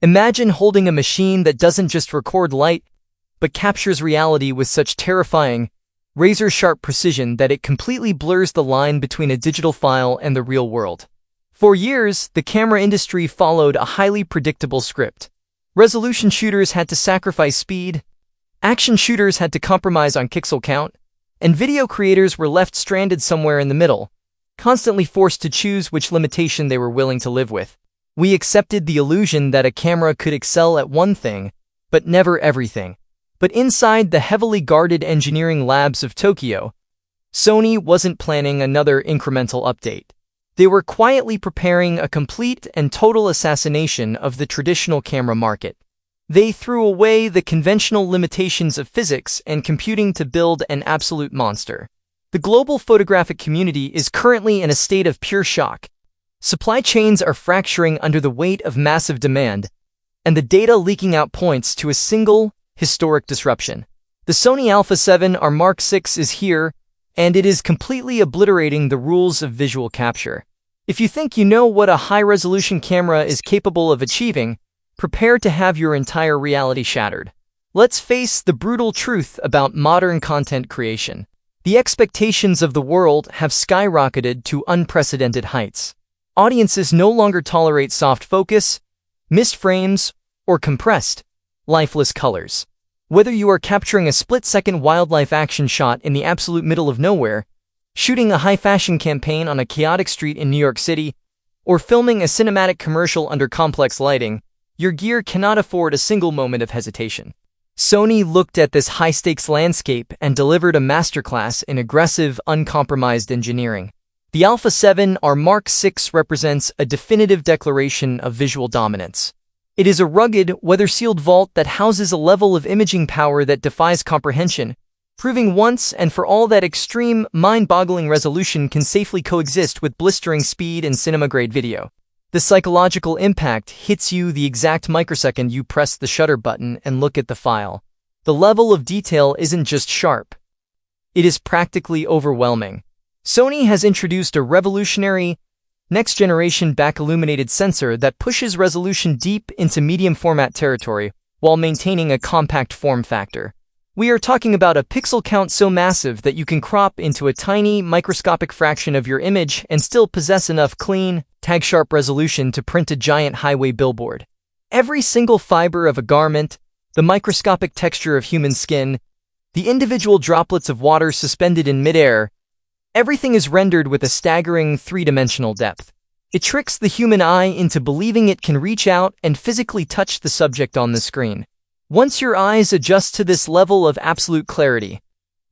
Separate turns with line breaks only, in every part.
Imagine holding a machine that doesn't just record light, but captures reality with such terrifying, razor-sharp precision that it completely blurs the line between a digital file and the real world. For years, the camera industry followed a highly predictable script. Resolution shooters had to sacrifice speed, action shooters had to compromise on pixel count, and video creators were left stranded somewhere in the middle, constantly forced to choose which limitation they were willing to live with. We accepted the illusion that a camera could excel at one thing, but never everything. But inside the heavily guarded engineering labs of Tokyo, Sony wasn't planning another incremental update. They were quietly preparing a complete and total assassination of the traditional camera market. They threw away the conventional limitations of physics and computing to build an absolute monster. The global photographic community is currently in a state of pure shock. Supply chains are fracturing under the weight of massive demand, and the data leaking out points to a single, historic disruption. The Sony A7R VI is here, and it is completely obliterating the rules of visual capture. If you think you know what a high-resolution camera is capable of achieving, prepare to have your entire reality shattered. Let's face the brutal truth about modern content creation. The expectations of the world have skyrocketed to unprecedented heights. Audiences no longer tolerate soft focus, missed frames, or compressed, lifeless colors. Whether you are capturing a split-second wildlife action shot in the absolute middle of nowhere, shooting a high-fashion campaign on a chaotic street in New York City, or filming a cinematic commercial under complex lighting, your gear cannot afford a single moment of hesitation. Sony looked at this high-stakes landscape and delivered a masterclass in aggressive, uncompromised engineering. The A7R VI represents a definitive declaration of visual dominance. It is a rugged, weather-sealed vault that houses a level of imaging power that defies comprehension, proving once and for all that extreme, mind-boggling resolution can safely coexist with blistering speed and cinema-grade video. The psychological impact hits you the exact microsecond you press the shutter button and look at the file. The level of detail isn't just sharp. It is practically overwhelming. Sony has introduced a revolutionary, next-generation back-illuminated sensor that pushes resolution deep into medium-format territory while maintaining a compact form factor. We are talking about a pixel count so massive that you can crop into a tiny, microscopic fraction of your image and still possess enough clean, tag-sharp resolution to print a giant highway billboard. Every single fiber of a garment, the microscopic texture of human skin, the individual droplets of water suspended in midair, everything is rendered with a staggering three-dimensional depth. It tricks the human eye into believing it can reach out and physically touch the subject on the screen. Once your eyes adjust to this level of absolute clarity,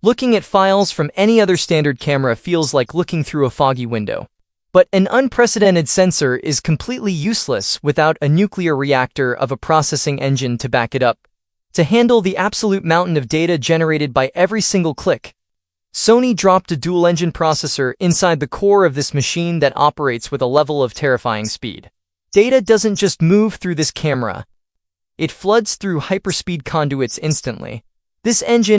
looking at files from any other standard camera feels like looking through a foggy window. But an unprecedented sensor is completely useless without a nuclear reactor of a processing engine to back it up, to handle the absolute mountain of data generated by every single click. Sony dropped a dual-engine processor inside the core of this machine that operates with a level of terrifying speed. Data doesn't just move through this camera. It floods through hyperspeed conduits instantly. This engine